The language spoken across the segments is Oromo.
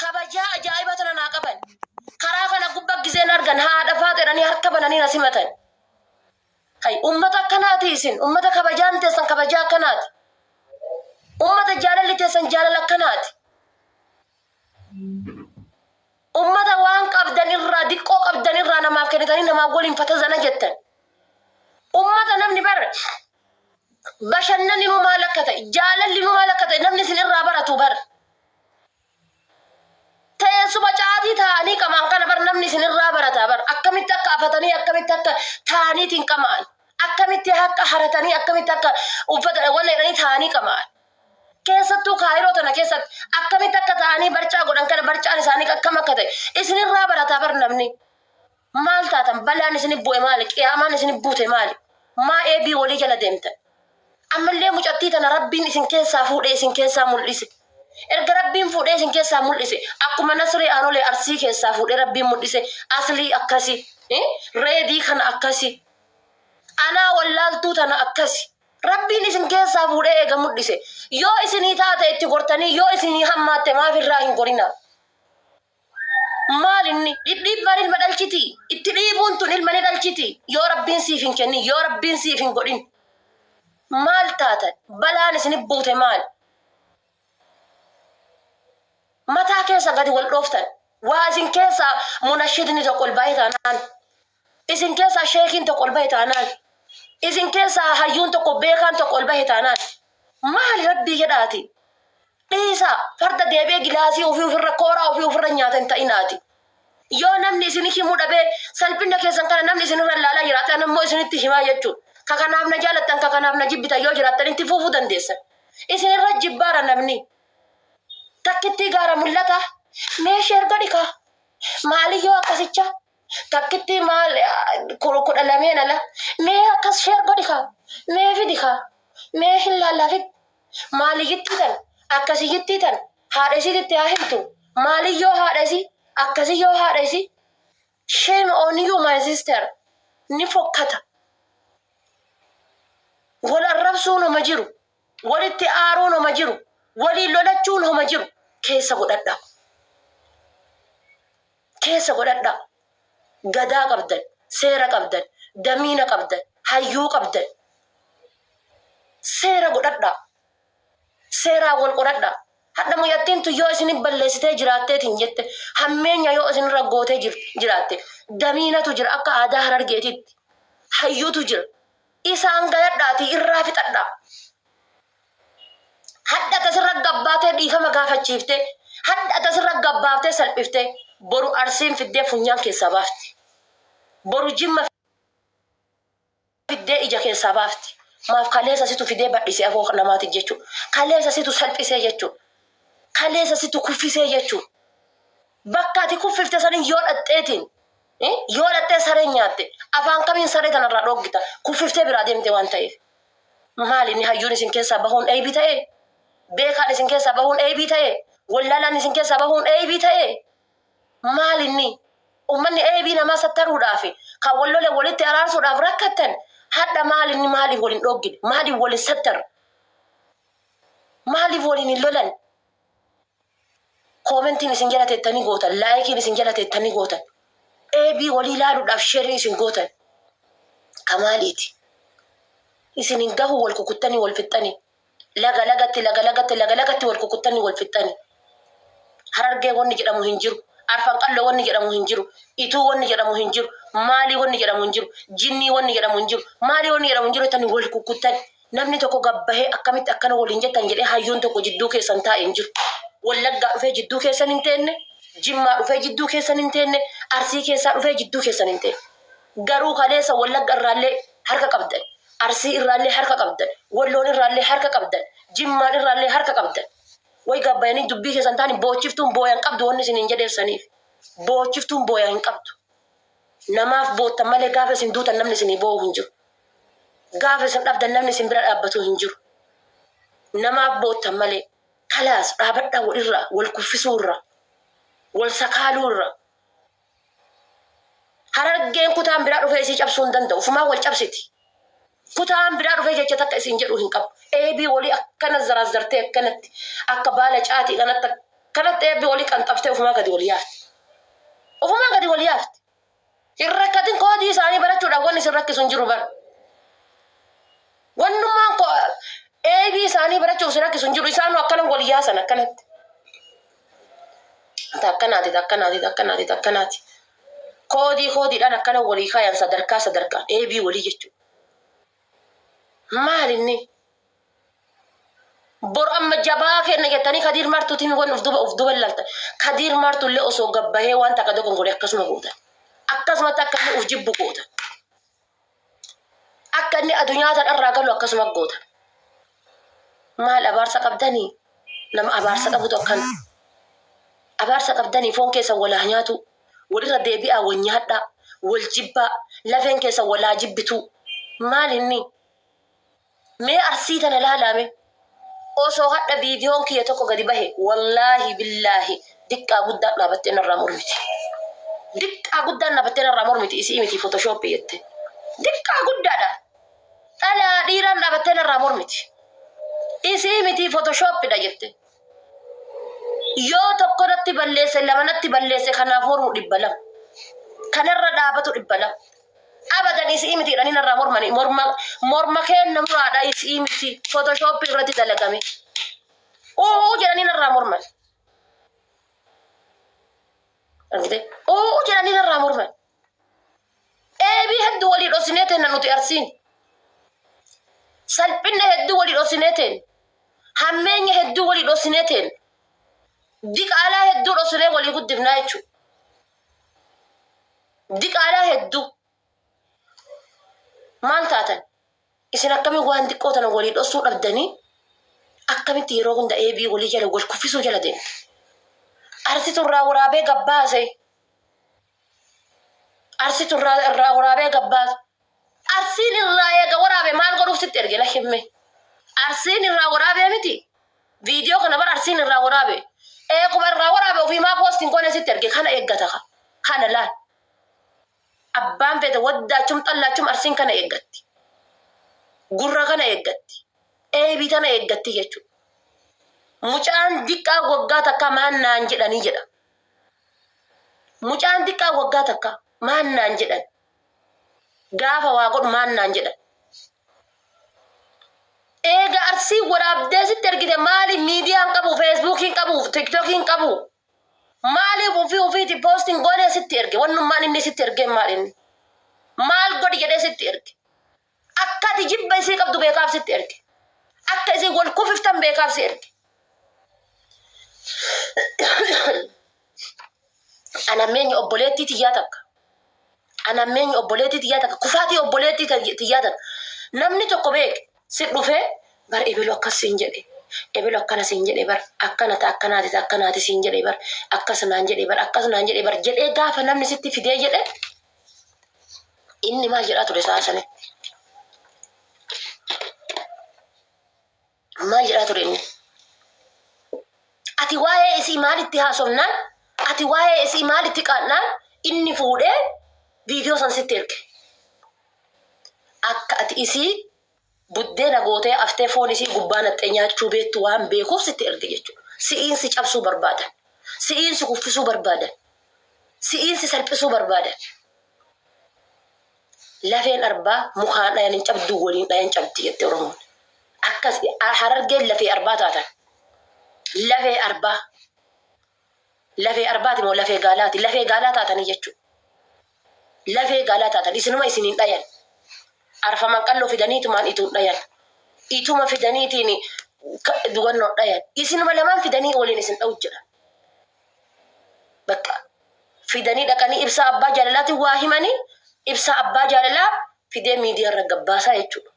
كبجاء جايبة لنا قبل كراكنا قبك جزين أرجن هذا فاترني هركبنا نينا سمتن هاي أمتا كناتي سن أمتا كبجان تسن كبجاء كنات أمتا جالة اللي تسن جالة لكنات أمتا وان قبدن الرا ديكو قبدن الرا نما كنتاني نما قولين فتزنا جدا أمتا نمني بر بشنني ممالكته جالة اللي ممالكته نمني سن الرا براتو بر تيسو بچاتی تانی كمان كان بر نمني سن الرا برتا بر أكملت كافتني أكملت تاني تين كمان أكملت هك حرتني أكملت وفتر ولا يعني تاني كمان كيسة خيرو تنا كيسة أكمل تكتاني برجع قدام كنا برجع نساني كم كده إسني رابر تابر نمني مال تاتم بلا نسني بوي مالك يا ما نسني بوته مالك ما أبي ولي جل دمت أما اللي مجتي تنا ربي نسن كيسة فود إسن كيسة موليس ربي فود إسن كيسة موليس أكو مناسري أنا لي أرسي كيسة فود ربي موليس أصلي أكاسي ريدي خن أكاسي أنا ولا تنا أكاسي ربي نسن كيسا فوري إيغا مدسي يو إسني تاتا اتقورتني يو إسني همات ما في الراهن قرنا مالني إدريب بارين بدالشتي إدريبون تنل مني دالشتي يو ربين سيفين كني يو ربين سيفين قرين مال تاتا بلا نسني بوتي مال متى كيسا قد والروفتن وازن كيسا منشدني تقول بايتانان إذن كيسا شيخين تقول بايتانان إذن كيسا هيون تقو بيخان تقول بهتانان مال ربي كداتي إيسا فرد ديبي جلاسي وفي الرقورة وفي الرنيات تايناتي يو نمني إذن كي مدبي سلبنا كيسا كان نمني إذن رلالا جراتا نمو إذن اتهما يجو كاكا نابنا جالتان كاكا نابنا جبتا يو جراتا انت فوفو دنديسا إذن الرجب بارا نمني تكتي غارا ملتا ميشير غديكا مالي يو أكاسيچا تكتي مال كوروكو دلامين لا مي أكاس شير غديكا مي فيديكا مي هلا لا فيد مالي جتيتن أكاسي جتيتن هادسي تتاهمتو مالي يو هادسي أكاسي يو هادسي shame on you my sister نفوكتا ولا الربسون مجرو ولا التعارون مجرو ولا اللولتشون مجرو كيسا قدرنا كيسا قدرنا غدا قبدن سيرا قبدن دمينا قبدن هيو قبدن سيرا قدرنا سيرا والقدرنا حتى مو يتين يو اسن بلستي جراتي تنجت همين يو اسن رغوتي جراتي دمينا تجر اكا ادا هررجيتي هيو تجر إسان غيراتي إرافة حتى تسرق قباتي ديفا مقافة شيفتي حتى تسرق قباتي سلبفتي برو أرسين في الدي فنيان كي سبافتي برو جمع في الدي إجا كي سبافتي ما في خليسة سيتو في دي بقيسي أفوق نماتي جيتو خليسة سيتو سلبسي جيتو خليسة سيتو كفيسي جيتو بقاتي كفيفتي سنين يول أتئتين يول أتئ سرين ياتي أفان كمين سرين تنرى روغتا كفيفتي براديم تي وان تايف مالي ني هيوني سن كيسا بهون أي بيتاي بيكا نسين كيسا بهون أي بيتاي ولا نسين كيسا بهون أي بيتاي مالي ني ومني أي بينا ما ستروا دافي كولو لي ولي تيرارسو داف ركتن حتى مالي ني مالي ولي نوغد مالي ولي ستر مالي ولي ني لولن كومنتي نسين جلاتي تاني غوتن لايكي نسين جلاتي تاني غوتن أي بي ولي لادو داف شيري نسين غوتن كماليتي نسين نقهو والكوكتاني والفتاني لغا والكوكتاني والفتاني harargee wonni jedhamu hin jiru arfan qallo wonni jedhamu hin jiru ituu wonni jedhamu hin jiru maali wonni jedhamu hin jiru jinni wonni jedhamu hin jiru maali wonni jedhamu hin jiru tan wal kukkutan namni tokko gabbahe akkamitti akkana waliin jettan jedhee hayyuun tokko jidduu keessan taa'ee hin jiru wallaggaa dhufee jidduu keessan hin teenne jimmaa dhufee jidduu keessan hin teenne arsii keessaa dhufee jidduu keessan hin teenne garuu kaleessa wallagga irraallee harka qabdan arsii irraallee harka qabdan walloon irraallee harka qabdan jimmaan irraallee harka qabdan way gabbayanii dubbii keessan taani boochiftuun booyan qabdu wanni isin hin jedheessaniif boochiftuun booyan hin qabdu namaaf boottan malee gaafa isin duutan namni isin boo'u hin jiru gaafa isin dhabdan namni isin bira dhaabbatu hin jiru namaaf boottan malee kalaas dhaabadhaa walirraa wal kuffisuurra wal sakaaluurra harargeen kutaan biraa dhufee isii cabsuu hin danda'u ufumaa wal cabsiti kutaan biraa dhufee jecha takka isin jedhu hin qabu. Eebii walii akkana zarazzartee akkanatti akka baala caatii kanatti eebii walii qanxabtee ofumaa gadi walii yaafti. Ofumaa gadi walii yaafti. Hin rakkatin koodii isaanii barachuudhaaf wanni isin rakkisu hin jiru bara. Wannummaan eebii isaanii barachuuf isin rakkisu hin jiru. Isaan akkana walii yaasan akkanatti. Takkanaati. Koodiidhaan akkana walii kaayan sadarkaa eebii walii jechuudha. Maal inni? Bor amma jabaa kenna jettanii Kadiir Martuutiin waan uf duba ilaaltan. Kadiir Martuullee osoo gabbahee waan takka dogongolee akkasuma gootan. Akkasumatti akka inni uf jibbu gootan. Akka inni addunyaa irraa galu akkasuma gootan. Maal abaarsa qabdanii? Nama abaarsa qabutu akkana. Abaarsa qabdanii foon keessa walaa nyaatu. Walirra deebi'aa wal nyaadhaa. Wal jibbaa. Lafeen keessa walaa jibbitu. Maal inni? Mee arsii tana laalame? Osoo hadha viidiyoon kiyya tokko gadi bahe wallaahi billaahi diqqaa guddaan dhaabattee narraa mormiti. Diqqaa guddaan dhaabattee narraa mormiti isii miti Photoshop jette. Diqqaa guddaadha. Dhalaa dhiiraan dhaabattee narraa mormiti. Isii miti Photoshopidha jette. Yoo tokko natti balleesse lama natti balleesse kanaaf mormu 200. Kanarra dhaabatu 200. Abadan isii miti dhani narraa mormani morma kenna muraadha isii miti Photoshop irratti dalagame. Jedhanii narraa morman. Jedhanii narraa morman. Eebii hedduu walii dhosinee teenna nuti arsiin. Salphinna hedduu walii dhosinee teen. Hammeenya hedduu walii dhosinee teen. Diqaalaa hedduu dhosinee walii guddifnaa jechuudha. Diqaalaa hedduu. Maal taatan? Isin akkamiin waan xiqqoo tana walii dhosuu dhabdanii akkamitti yeroo hunda eebii walii jala wal kuffisuu jala deemu. Arsitu irraa waraabee gabbaase. Arsiin irraa eega waraabe maal godhuuf sitti erge na himme. Arsiin irraa waraabee miti. Viidiyoo kana bara arsiin irraa waraabe. Eeguma irraa waraabe ofii maa poostiin goone sitti erge kana eeggata kana laal. Abbaan fedha waddaachum xallaachum arsiin kana eeggatti. Gurra kana eeggatti. Eebii tana eeggatti jechuudha. Mucaan diqqaa waggaa takka maannaan jedhanii jedha. Mucaan diqqaa waggaa takka maannaan jedhan. Gaafa waa godhu maannaan jedhan. Eega arsii waraabdee sitti ergite maali miidiyaan qabu, feesbuukiin qabu, tiktookiin qabu. Maaliif ofiiti poostiin goonee sitti erge? Wannummaan inni sitti erge maal inni? Maal godhi jedhee sitti erge? Akka ati jibba isii qabdu beekaaf sitti erge. Akka isii wal kufiftan beekaaf si erge. Anammeenyi obboleettii tiyyaa takka. Kufaatii obboleettii tiyyaa takka. Namni tokko beeke si dhufee bar ebilu akkas siin jedhe. Ebilu akkana siin jedhe bar akkanaati siin jedhe bar akkasumaan jedhe bar jedhee gaafa namni sitti fidee jedhe inni maal jedhaa ture saasane. Maal jedhaa ture inni? Ati waa'ee isii maalitti haasofnaan? Ati waa'ee isii maalitti qaannaan? Inni fuudhee viidiyoo san sitti erge. Akka ati isii buddeena gootee aftee foon isii gubbaa naxxee nyaachuu beektu waan beekuuf sitti erge jechuudha. Si'iinsi cabsuu barbaadan. Si'iinsi kuffisuu barbaadan. Si'iinsi salphisuu barbaadan. Lafeen arbaa mukaan dhayan hin cabduu waliin dhayan cabdi jette Oromoon. Akkas Harargeen lafee arbaa taatan. Lafee arbaati moo lafee gaalaati? Lafee gaalaa taatanii jechuudha. Lafee gaalaa taatan isinuma isiniin dhayan. Arfaman qalloo fidaniitumaan ituun dhayan. Ituma fidaniitiin dugannoo dhayan. Isinuma lamaan fidanii waliin isin dha'u jedha. Bakka fidanii dhaqanii ibsaa abbaa jaalalaatti waa himanii ibsaa abbaa jaalalaa fidee miidiyaa irra gabbaasaa jechuudha.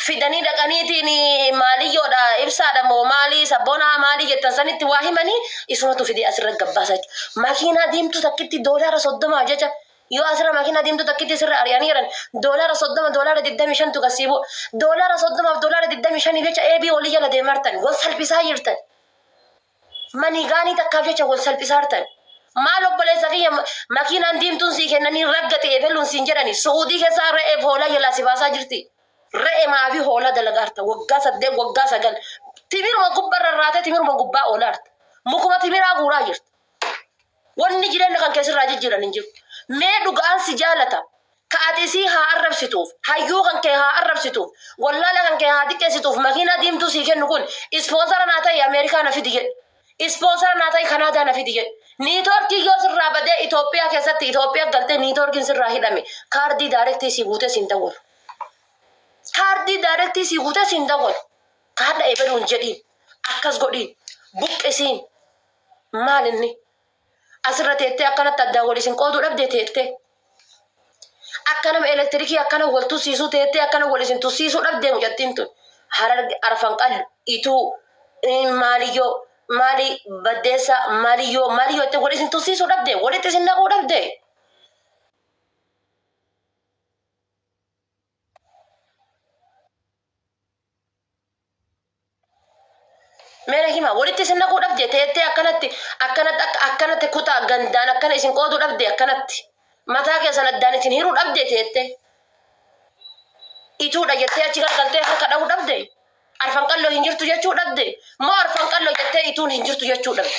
Fidanii dhaqaniitiin maaliyyoodha ibsaadha moo maalii sabboonaa maalii jettan sanitti waa himanii isumatu fidee asirra gabbaasaa jechuudha. Makiinaa diimtuu takkitti $30 jecha yoo asirra makiinaa diimtuu takkitti sirra ari'anii jiran $30 $25 kasiibu $30 $25 jecha eebii walii jala deemartan wal salphisaa jirtan. Manii gaanii takkaaf jecha wal salphisaa jirtan. Maal obboleessa kiyya makiinaan diimtuun sii kennanii raggate eebeluun siin jedhani Suudii keessaa re'ee hoolaa jalaa si baasaa jirti. Re'ee maafi hoolaa dalagaarta waggaa 8 waggaa 9 timiruma gubbarra irraatee timiruma gubbaa oolaarta. Mukuma timiraa guuraa jirti. Wanni jireenya kan keessirraa jijjiiran hin jiru. Mee dhugaan si jaalata. Kaatisii haa arrabsituuf, hayyuu kan kee haa arrabsituuf, wallaala kan kee haa xiqqeessituuf makiinaa diimtuu sii kennu kun ispoonsara naa ta'e Ameerikaa na fidi jedhe. Ispoonsara naa ta'e Kanaadaa na fidi jedhe. Niitoorkii yoo sirraa badee Itoophiyaa keessatti Itoophiyaa galtee niitoorkiin sirraa hidhame kaardii daayirektii sii guutee siin dawwalu. Kaardii daayirektii sii guutee siin dawwalu. Kaadha eebaluun jedhiin akkas godhiin buqqisiin maal inni asirra teettee akkanatti addaan walisin qooduu dhabdee teettee. Akkanama elektirikii akkana wal tusiisuu teettee akkana walisin tusiisuu dhabdee mucattiin tun arfan qallu ituu maaliyyoo maali baddeessa maaliyyoo itti walisin tusiisuu dhabdee walitti isin naquu dhabdee. Meera hima walitti isin naquu dhabdee teettee akkanatti kutaa gandaan akkana isin qooduu dhabdee akkanatti. Mataa keessan addaan isin hiruu dhabdee teettee. Ituudha jettee achi gargaltee harka dhahuu dhabdee. Arfan qalloo hin jirtu jechuu dhabdee. Moo arfan qalloo jettee ituun hin jirtu jechuu dhabde.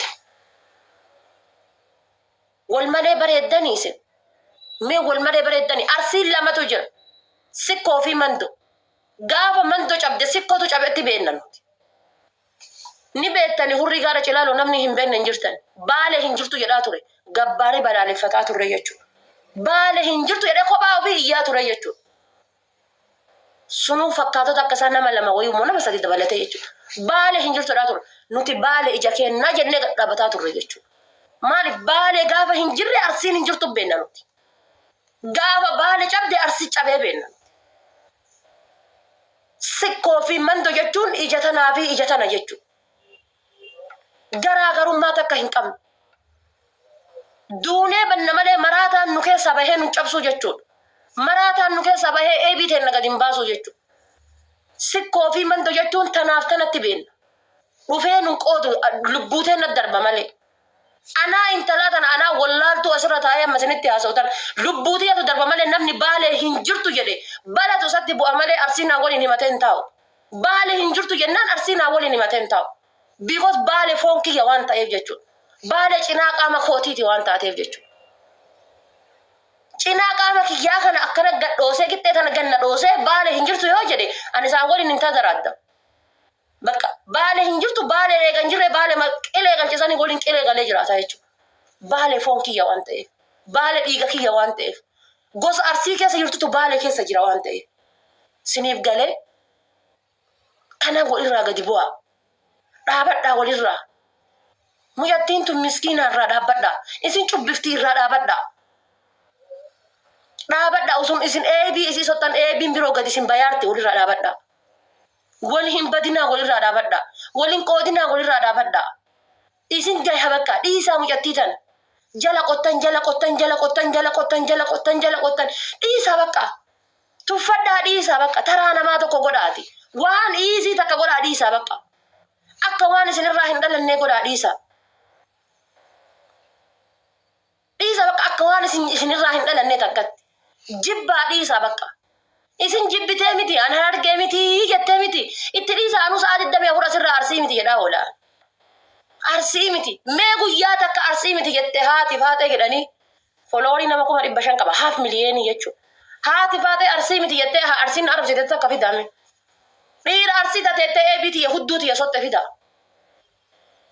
Wal malee bareeddanii isin. Mee wal malee bareeddanii arsiin lamatu jira. Sikkoo fi mandoo. Gaafa mandoo cabde sikkootu cabetti beenna nuti. Ni beektani hurrii gaara cilaaloo namni hin beekne hin jirtan. Baale hin jirtu jedhaa ture. Gabbaarii balaaleffataa turre jechuudha. Baale hin jirtu jedhee kophaa ofii iyyaa ture jechuudha. Sunuu fakkaatota akka isaan nama lama wayii immoo nama sadi dabalatee jechuudha. Baale hin jirtu jedhaa ture. Nuti baale ija kennaa jennee dhaabbataa turre jechuudha. Maaliif baale gaafa hin jirre arsiin hin jirtu beenna nuti. Gaafa baale cabde arsi cabee beenna. Sikkoo fi mandoo jechuun ija tanaa fi ija tana jechuudha. Garaagarummaa takka hin qabne. Duunee banna malee maraataan nu keessa bahee nu cabsuu jechuudha. Maraataan nu keessa bahee eebii ta'e gadi hin baasuu jechuudha. Sikkoo fi mandoo jechuun tanaaf tanatti beenna. Dhufee nu qoodu lubbuutee na darba malee. Anaa intalaa tana anaa wallaaltuu asirra taa'ee amma isinitti haasa'utan lubbuuteetu darba malee namni baalee hin jirtu jedhe balatu isatti bu'a malee arsiinaa waliin himatee hin taa'u. Baalee hin jirtu jennaan arsiinaa waliin himatee hin taa'u. Because baale foon kiyya waan ta'eef jechuudha. Baale cinaa qaama kootiiti waan taateef jechuudha. Cinaa qaama kiyyaa kana akkana gadhoosee qixxee tana ganna dhoosee baale hin jirtu yoo jedhe ani isaan waliin hin tazaraadda. Bakka baale hin jirtu baale eegan jirre baale qilee galchisanii waliin qilee galee jiraata jechuudha. Baale foon kiyya waan ta'eef. Baale dhiiga kiyya waan ta'eef. Gosa arsii keessa jirtutu baale keessa jira waan ta'eef. Siniif galee kanaan walirraa gadi bu'aa. Dhaabadhaa walirraa. Mucattiin tun miskiina irraa dhaabbadhaa. Isin cubbiftii irraa dhaabbadhaa. Dhaabbadhaa osoo isin eebii isii sottan eebiin biroo gadi isin bayaarte walirraa dhaabbadhaa. Wal hin badinaa walirraa dhaabbadhaa. Wal hin qoodinaa walirraa dhaabbadhaa. Isin gahe bakka dhiisaa mucattii tan. Jala qottan dhiisaa bakka. Tuffadhaa dhiisaa bakka taraa namaa tokko godhaati. Waan iisii takka godhaa dhiisaa bakka. Akka waan isinirraa hin dhalannee godhaa dhiisaa. Dhiisa bakka akka waan isinirraa hin dhalannee takkatti. Jibbaa dhiisaa bakka. Isin jibbitee miti ana argee miti jettee miti. Itti dhiisaa anu sa'a 24 asirraa arsii miti jedhaa oola. Arsii miti. Mee guyyaa takka arsii miti jettee haati faatee jedhanii foloorii nama 500 qaba. 500,000 jechuudha. Haati faatee arsii miti jettee arsiin arabsite takka fidame. Dhiira arsii tateettee eebiiti hudduuti sotte fida.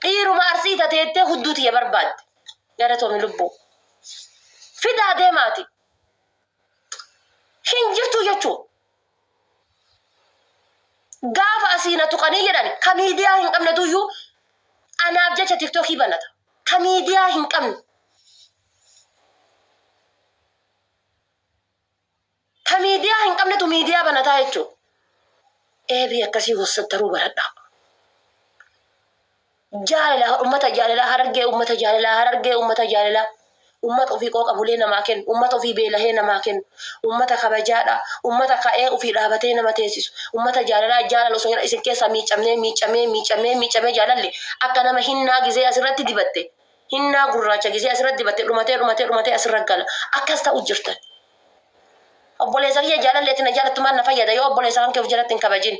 Dhiiruma arsii tateettee hudduuti barbaadde. Galatoomii lubbuu. Fidaa deemaati. Hin jirtu jechuudha. Gaafa asiina tuqanii jedhan ka miidiyaa hin qabne tuyyuu anaaf jecha tiktookii banata. Ka miidiyaa hin qabne. Ka miidiyaa hin qabnetu miidiyaa banataa jechuudha. Eebii akkasii hossattaruu baradhaa. Jaalala ummata jaalala harargee ummata jaalala harargee ummata jaalala. Ummata ofii qooqa bulee namaa kennu, ummata ofii beelahee namaa kennu, ummata kabajaadha, ummata ka'ee ofii dhaabatee nama teessisu, ummata jaalala osoo isin keessa miicamee jaalalli akka nama hinnaa gizee asirratti dibatte, Hinna gurraacha gisee asirratti dibatte dhumatee asirra akkas ta'u jirtan. Obboleessa kiyya jaalalleetti na jaalattumaan na fayyada yoo obboleessa kan kee of jalatti hin kabajin.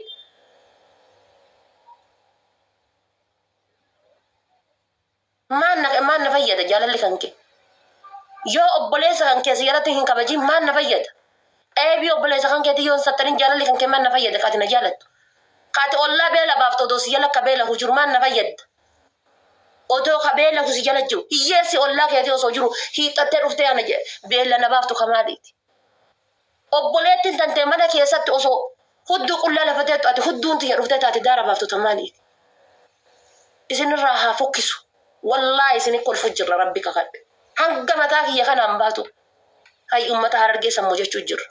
Maan na fayyada jaalalli kan kee. Yoo obboleessa kan kee si jalatti hin kabajin maan na fayyada. Eebii obboleessa kan keetii yoo hin sattarin jaalalli kan kee maan na fayyada kaati na jaalattu. Kaati ollaa beela baaftu odoo si jala akka beela jiru maan na fayyada. Odoo ka beela si jala jiru hiyyeessi ollaa keetii osoo jiru hiixattee dhuftee ana beela na baaftu kamaadhiiti. Obboleettiin tantee mana keessatti osoo hudduu qullaa lafateettu ati hudduun tiyya dhuftee taate daara baaftu tamaadhiiti. Isinirraa haa fokkisu. Wallaahi isin kolfu jirra rabbi kakadhe. Hanga mataa kiyya kanaan baatu. Hay ummata Harargee sammuu jechuu jirra.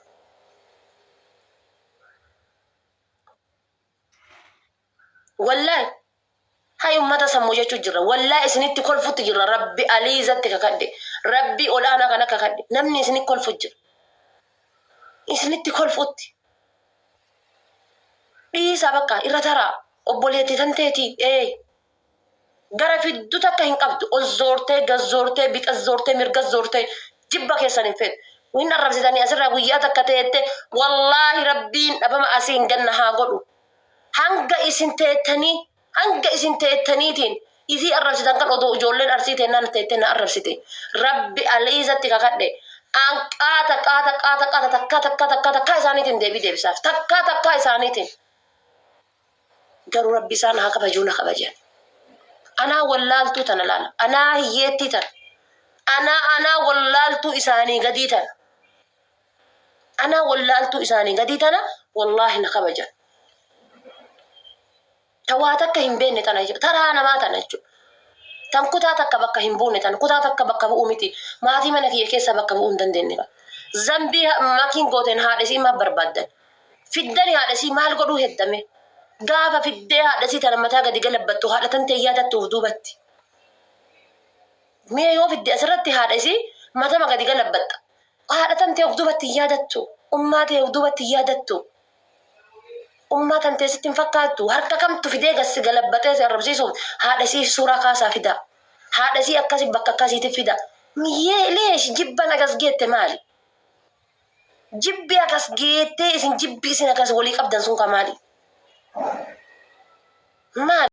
Wallaahi hay ummata sammuu jechuu jirra. Wallaahi isinitti kolfutti jirra rabbi aliizatti kakadhe. Rabbi olaanaa kana kakadhe. Namni isinitti kolfu jira. Isinitti kolfutti. Dhiisaa bakka irra taraa obboleettii tanteetii gara fiddu takka hin qabdu ol zoortee gazzoortee bixa zoortee mirga zoortee jibba keessan hin fedhu. Win arrabsitanii asirraa guyyaa takka ta'eette wallaahi rabbiin dhabama asiin ganna haa godhu. Hanga isin teettaniitiin isii arrabsitan kan odoo ijoolleen arsiitee naan teettee na arrabsite. Rabbi aliizatti kakadhe. An takka isaaniitiin deebii deebisaaf. Takka isaaniitiin. Garuu rabbi isaan haa kabajuu na kabajan. Anaa wallaaltuu tana laala. Anaa hiyyeettii tana. Anaa wallaaltuu isaanii gadii tana. Anaa wallaaltuu isaanii gadii tana wallaahi na kabajan. Tawaa takka hin beekne tana jechuudha. Taraa namaa tana jechuudha. Tan kutaa takka bakka hin buune tana. Kutaa takka bakka bu'uu miti. Maatii mana kiyya keessa bakka bu'uu hin dandeenye. Zambii makiin gooteen haadhesii maaf barbaaddan? Fiddani haadhesii maal godhuu heddame? Gaafa fiddee haadhesii tana mataa gadi galabbattu haadha tantee yaadattuuf duubatti. Mee yoo fidde asirratti haadhesii matama gadi galabbatta. Haadha tantee of duubatti yaadattu. Ummaa ta'e of duubatti yaadattu. Ummaa tantee sitti hin fakkaattu. Harka kamtu fidee gassi galabbatee si arrabsiisuuf haadhesii suuraa kaasaa fida. Haadhesii akkasii bakka akkasiitiif fida. Miyyee leesh jibban agas geette maali? Jibbi agas geettee isin jibbi isin agas walii qabdan sun ka maali? Maali?